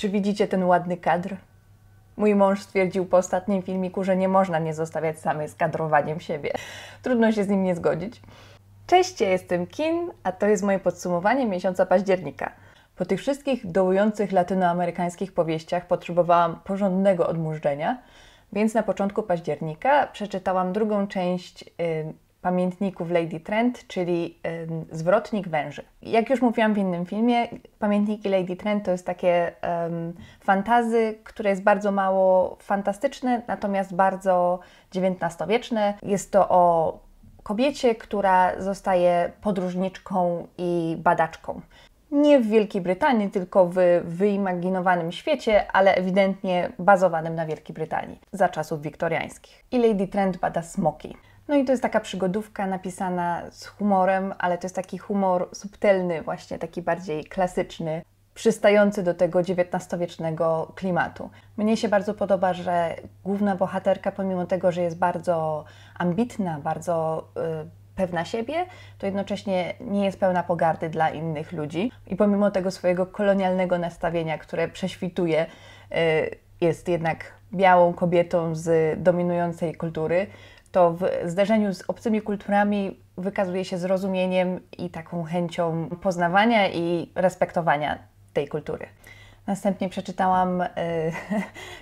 Czy widzicie ten ładny kadr? Mój mąż stwierdził po ostatnim filmiku, że nie można mnie zostawiać samej z kadrowaniem siebie. Trudno się z nim nie zgodzić. Cześć, ja jestem Kin, a to jest moje podsumowanie miesiąca października. Po tych wszystkich dołujących latynoamerykańskich powieściach potrzebowałam porządnego odmurzenia, więc na początku października przeczytałam drugą część Pamiętników Lady Trent, czyli Zwrotnik węży. Jak już mówiłam w innym filmie, Pamiętniki Lady Trent to jest takie fantasy, które jest bardzo mało fantastyczne, natomiast bardzo XIX-wieczne. Jest to o kobiecie, która zostaje podróżniczką i badaczką. Nie w Wielkiej Brytanii, tylko w wyimaginowanym świecie, ale ewidentnie bazowanym na Wielkiej Brytanii za czasów wiktoriańskich. I Lady Trent bada smoki. No i to jest taka przygodówka napisana z humorem, ale to jest taki humor subtelny, właśnie taki bardziej klasyczny, przystający do tego XIX-wiecznego klimatu. Mnie się bardzo podoba, że główna bohaterka, pomimo tego, że jest bardzo ambitna, bardzo pewna siebie, to jednocześnie nie jest pełna pogardy dla innych ludzi. I pomimo tego swojego kolonialnego nastawienia, które prześwituje, jest jednak białą kobietą z dominującej kultury, to w zderzeniu z obcymi kulturami wykazuje się zrozumieniem i taką chęcią poznawania i respektowania tej kultury. Następnie przeczytałam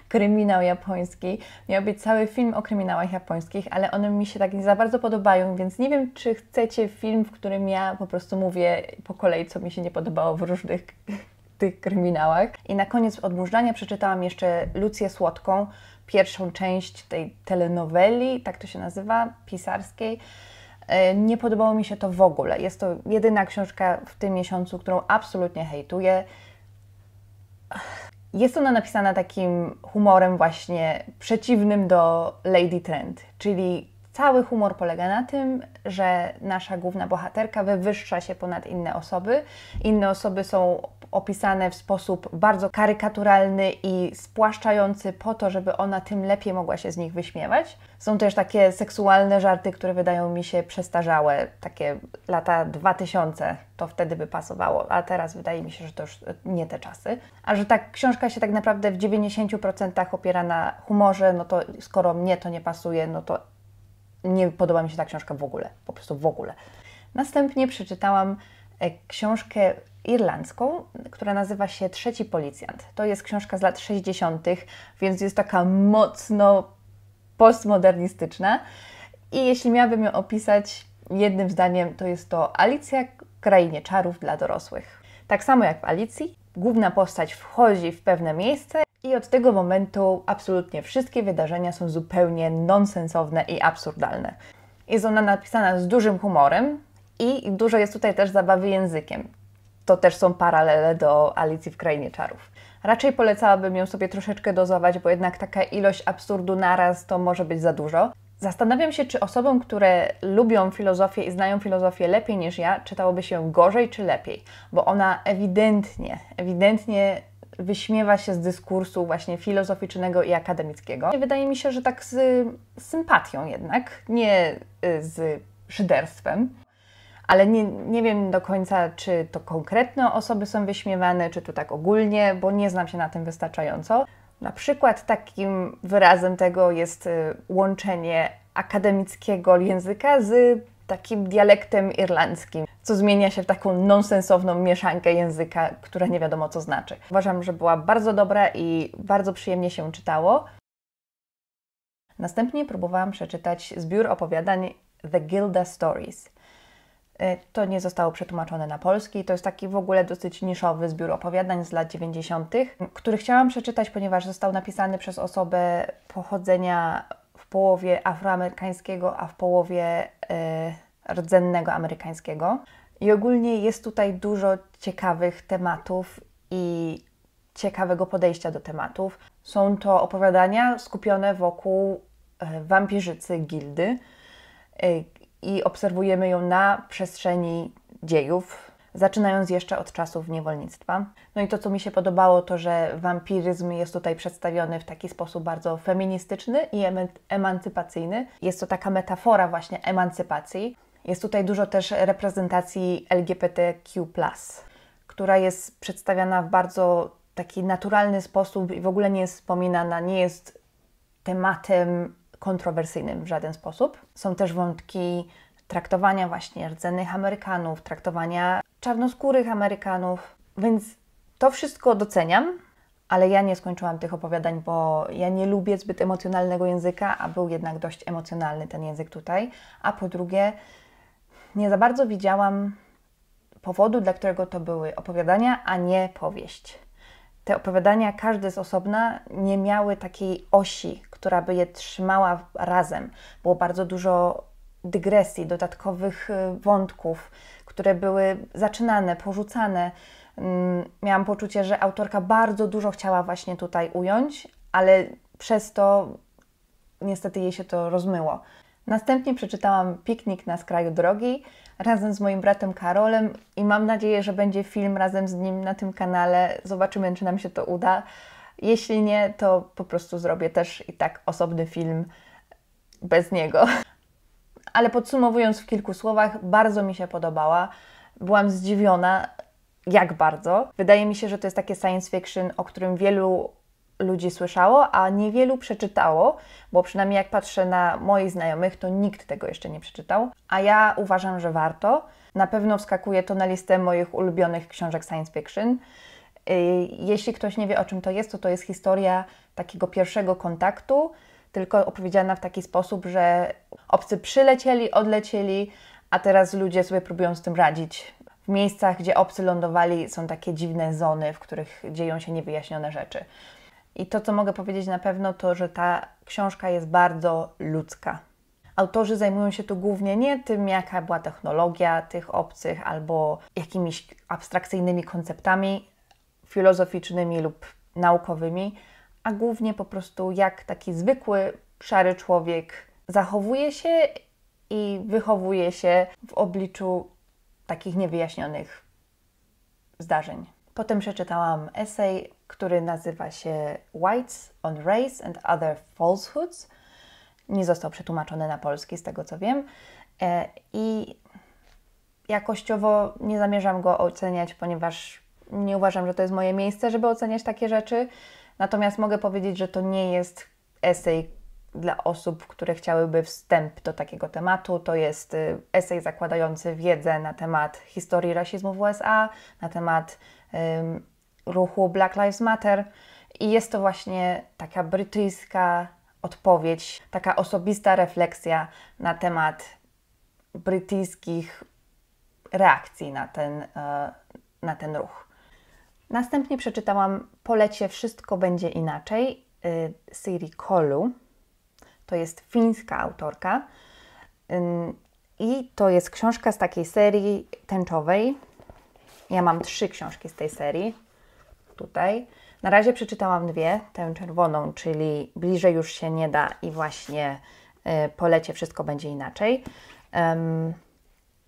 kryminał japoński. Miał być cały film o kryminałach japońskich, ale one mi się tak nie za bardzo podobają, więc nie wiem, czy chcecie film, w którym ja po prostu mówię po kolei, co mi się nie podobało w różnych tych kryminałach. I na koniec odmurzania przeczytałam jeszcze Lucję Słodką, pierwszą część tej telenoweli, tak to się nazywa, pisarskiej. Nie podobało mi się to w ogóle. Jest to jedyna książka w tym miesiącu, którą absolutnie hejtuję. Jest ona napisana takim humorem właśnie przeciwnym do Lady Trent, czyli cały humor polega na tym, że nasza główna bohaterka wywyższa się ponad inne osoby. Inne osoby są opisane w sposób bardzo karykaturalny i spłaszczający po to, żeby ona tym lepiej mogła się z nich wyśmiewać. Są też takie seksualne żarty, które wydają mi się przestarzałe, takie lata 2000, to wtedy by pasowało, a teraz wydaje mi się, że to już nie te czasy. A że ta książka się tak naprawdę w 90% opiera na humorze, no to skoro mnie to nie pasuje, no to nie podoba mi się ta książka w ogóle, po prostu w ogóle. Następnie przeczytałam książkę irlandzką, która nazywa się Trzeci Policjant. To jest książka z lat 60., więc jest taka mocno postmodernistyczna. I jeśli miałabym ją opisać jednym zdaniem, to jest to Alicja w Krainie Czarów dla dorosłych. Tak samo jak w Alicji, główna postać wchodzi w pewne miejsce i od tego momentu absolutnie wszystkie wydarzenia są zupełnie nonsensowne i absurdalne. Jest ona napisana z dużym humorem i dużo jest tutaj też zabawy językiem. To też są paralele do Alicji w Krainie Czarów. Raczej polecałabym ją sobie troszeczkę dozować, bo jednak taka ilość absurdu naraz to może być za dużo. Zastanawiam się, czy osobom, które lubią filozofię i znają filozofię lepiej niż ja, czytałoby się gorzej czy lepiej, bo ona ewidentnie wyśmiewa się z dyskursu właśnie filozoficznego i akademickiego. Wydaje mi się, że tak z sympatią jednak, nie z szyderstwem. Ale nie wiem do końca, czy to konkretne osoby są wyśmiewane, czy to tak ogólnie, bo nie znam się na tym wystarczająco. Na przykład takim wyrazem tego jest łączenie akademickiego języka z takim dialektem irlandzkim, co zmienia się w taką nonsensowną mieszankę języka, która nie wiadomo co znaczy. Uważam, że była bardzo dobra i bardzo przyjemnie się czytało. Następnie próbowałam przeczytać zbiór opowiadań The Gilda Stories. To nie zostało przetłumaczone na polski. To jest taki w ogóle dosyć niszowy zbiór opowiadań z lat 90., który chciałam przeczytać, ponieważ został napisany przez osobę pochodzenia w połowie afroamerykańskiego, a w połowie rdzennego amerykańskiego. I ogólnie jest tutaj dużo ciekawych tematów i ciekawego podejścia do tematów. Są to opowiadania skupione wokół wampirzycy Gildy i obserwujemy ją na przestrzeni dziejów, zaczynając jeszcze od czasów niewolnictwa. No i to, co mi się podobało, to że wampiryzm jest tutaj przedstawiony w taki sposób bardzo feministyczny i emancypacyjny. Jest to taka metafora właśnie emancypacji. Jest tutaj dużo też reprezentacji LGBTQ+, która jest przedstawiana w bardzo taki naturalny sposób i w ogóle nie jest wspominana, nie jest tematem kontrowersyjnym w żaden sposób. Są też wątki traktowania właśnie rdzennych Amerykanów, traktowania czarnoskórych Amerykanów, więc to wszystko doceniam, ale ja nie skończyłam tych opowiadań, bo ja nie lubię zbyt emocjonalnego języka, a był jednak dość emocjonalny ten język tutaj. A po drugie, nie za bardzo widziałam powodu, dla którego to były opowiadania, a nie powieść. Te opowiadania, każde z osobna, nie miały takiej osi, która by je trzymała razem. Było bardzo dużo dygresji, dodatkowych wątków, które były zaczynane, porzucane. Miałam poczucie, że autorka bardzo dużo chciała właśnie tutaj ująć, ale przez to niestety jej się to rozmyło. Następnie przeczytałam Piknik na skraju drogi razem z moim bratem Karolem i mam nadzieję, że będzie film razem z nim na tym kanale. Zobaczymy, czy nam się to uda. Jeśli nie, to po prostu zrobię też i tak osobny film bez niego. Ale podsumowując w kilku słowach, bardzo mi się podobała. Byłam zdziwiona, jak bardzo. Wydaje mi się, że to jest takie science fiction, o którym wielu ludzi słyszało, a niewielu przeczytało, bo przynajmniej jak patrzę na moich znajomych, to nikt tego jeszcze nie przeczytał, a ja uważam, że warto. Na pewno wskakuje to na listę moich ulubionych książek science fiction. Jeśli ktoś nie wie, o czym to jest historia takiego pierwszego kontaktu, tylko opowiedziana w taki sposób, że obcy przylecieli, odlecieli, a teraz ludzie sobie próbują z tym radzić. W miejscach, gdzie obcy lądowali, są takie dziwne zony, w których dzieją się niewyjaśnione rzeczy. I to, co mogę powiedzieć na pewno, to, że ta książka jest bardzo ludzka. Autorzy zajmują się tu głównie nie tym, jaka była technologia tych obcych, albo jakimiś abstrakcyjnymi konceptami filozoficznymi lub naukowymi, a głównie po prostu jak taki zwykły, szary człowiek zachowuje się i wychowuje się w obliczu takich niewyjaśnionych zdarzeń. Potem przeczytałam esej, który nazywa się Whites on Race and Other Falsehoods. Nie został przetłumaczony na polski, z tego co wiem. I jakościowo nie zamierzam go oceniać, ponieważ nie uważam, że to jest moje miejsce, żeby oceniać takie rzeczy. Natomiast mogę powiedzieć, że to nie jest esej dla osób, które chciałyby wstęp do takiego tematu. To jest esej zakładający wiedzę na temat historii rasizmu w USA, na temat ruchu Black Lives Matter i jest to właśnie taka brytyjska odpowiedź, taka osobista refleksja na temat brytyjskich reakcji na ten ruch. Następnie przeczytałam Polecie Wszystko będzie inaczej Siri Kolu. To jest fińska autorka i to jest książka z takiej serii tęczowej. Ja mam 3 książki z tej serii tutaj. Na razie przeczytałam 2, tę czerwoną, czyli Bliżej już się nie da i właśnie Polecie Wszystko będzie inaczej.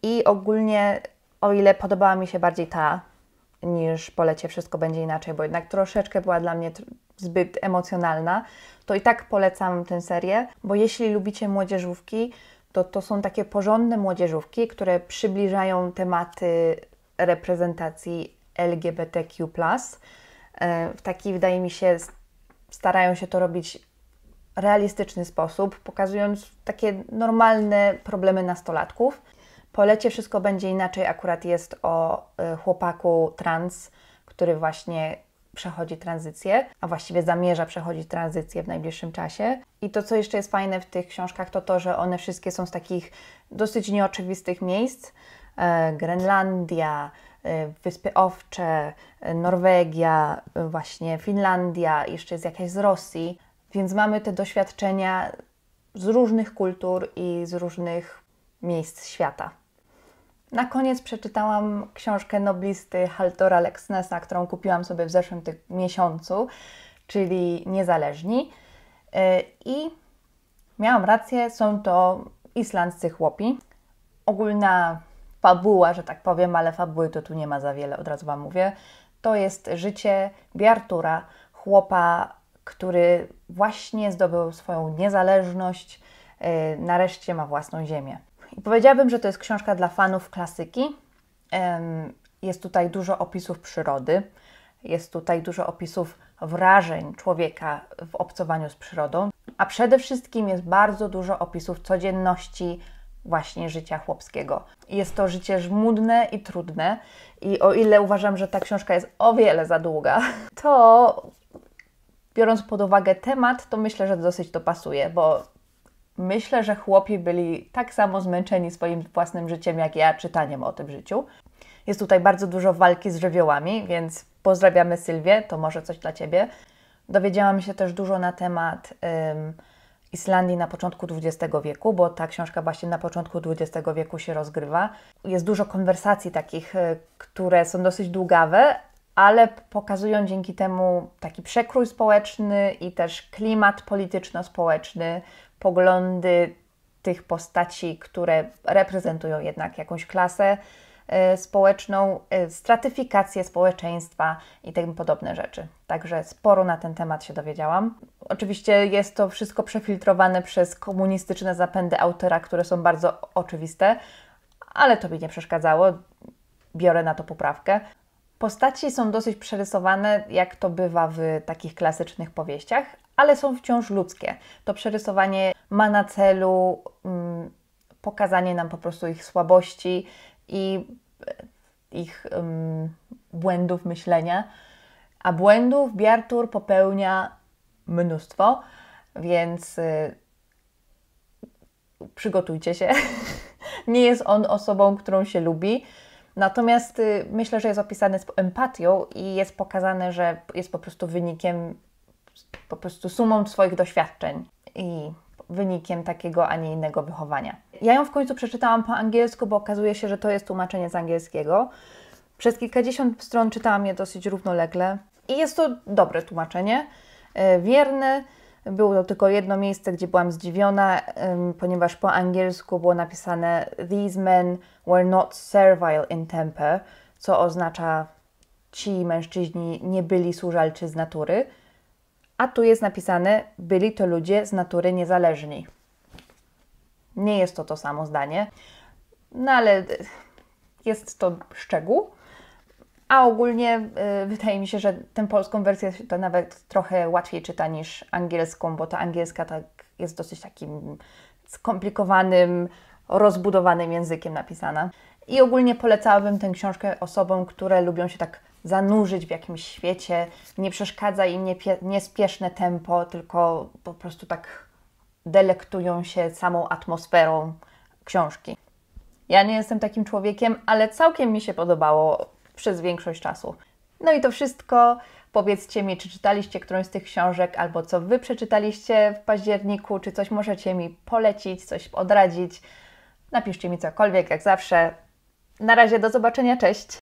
I ogólnie, o ile podobała mi się bardziej ta niż Polecie Wszystko będzie inaczej, bo jednak troszeczkę była dla mnie zbyt emocjonalna, to i tak polecam tę serię, bo jeśli lubicie młodzieżówki, to są takie porządne młodzieżówki, które przybliżają tematy reprezentacji LGBTQ+. W taki, wydaje mi się, starają się to robić realistyczny sposób, pokazując takie normalne problemy nastolatków. Polecie Wszystko będzie inaczej akurat jest o chłopaku trans, który właśnie przechodzi tranzycję, a właściwie zamierza przechodzić tranzycję w najbliższym czasie. I to, co jeszcze jest fajne w tych książkach, to, że one wszystkie są z takich dosyć nieoczywistych miejsc. Grenlandia, Wyspy Owcze, Norwegia, właśnie Finlandia, jeszcze jest jakaś z Rosji. Więc mamy te doświadczenia z różnych kultur i z różnych miejsc świata. Na koniec przeczytałam książkę noblisty Halldora Laxnessa, którą kupiłam sobie w zeszłym miesiącu, czyli Niezależni. I miałam rację, są to islandzcy chłopi. Ogólna fabuła, że tak powiem, ale fabuły to tu nie ma za wiele, od razu Wam mówię. To jest życie Bjartura, chłopa, który właśnie zdobył swoją niezależność, nareszcie ma własną ziemię. I powiedziałabym, że to jest książka dla fanów klasyki. Jest tutaj dużo opisów przyrody. Jest tutaj dużo opisów wrażeń człowieka w obcowaniu z przyrodą, a przede wszystkim jest bardzo dużo opisów codzienności właśnie życia chłopskiego. Jest to życie żmudne i trudne i o ile uważam, że ta książka jest o wiele za długa, to biorąc pod uwagę temat, to myślę, że dosyć to pasuje, bo myślę, że chłopi byli tak samo zmęczeni swoim własnym życiem, jak ja czytaniem o tym życiu. Jest tutaj bardzo dużo walki z żywiołami, więc pozdrawiamy Sylwię, to może coś dla Ciebie. Dowiedziałam się też dużo na temat Islandii na początku XX wieku, bo ta książka właśnie na początku XX wieku się rozgrywa. Jest dużo konwersacji takich, które są dosyć długawe, ale pokazują dzięki temu taki przekrój społeczny i też klimat polityczno-społeczny, poglądy tych postaci, które reprezentują jednak jakąś klasę społeczną, stratyfikację społeczeństwa i tym podobne rzeczy. Także sporo na ten temat się dowiedziałam. Oczywiście jest to wszystko przefiltrowane przez komunistyczne zapędy autora, które są bardzo oczywiste, ale to mi nie przeszkadzało. Biorę na to poprawkę. Postaci są dosyć przerysowane, jak to bywa w takich klasycznych powieściach, ale są wciąż ludzkie. To przerysowanie ma na celu pokazanie nam po prostu ich słabości i ich błędów myślenia. A błędów Bjartur popełnia mnóstwo, więc przygotujcie się. Nie jest on osobą, którą się lubi. Natomiast myślę, że jest opisany z empatią i jest pokazane, że jest po prostu wynikiem, po prostu sumą swoich doświadczeń i wynikiem takiego, a nie innego wychowania. Ja ją w końcu przeczytałam po angielsku, bo okazuje się, że to jest tłumaczenie z angielskiego. Przez kilkadziesiąt stron czytałam je dosyć równolegle i jest to dobre tłumaczenie, wierne. Było to tylko jedno miejsce, gdzie byłam zdziwiona, ponieważ po angielsku było napisane "These men were not servile in temper", co oznacza ci mężczyźni nie byli służalczy z natury, a tu jest napisane byli to ludzie z natury niezależni. Nie jest to samo zdanie, no ale jest to szczegół. A ogólnie wydaje mi się, że tę polską wersję to nawet trochę łatwiej czyta niż angielską, bo ta angielska tak jest dosyć takim skomplikowanym, rozbudowanym językiem napisana. I ogólnie polecałabym tę książkę osobom, które lubią się tak zanurzyć w jakimś świecie. Nie przeszkadza im niespieszne tempo, tylko po prostu tak delektują się samą atmosferą książki. Ja nie jestem takim człowiekiem, ale całkiem mi się podobało przez większość czasu. No i to wszystko. Powiedzcie mi, czy czytaliście którąś z tych książek, albo co Wy przeczytaliście w październiku, czy coś możecie mi polecić, coś odradzić. Napiszcie mi cokolwiek, jak zawsze. Na razie, do zobaczenia, cześć!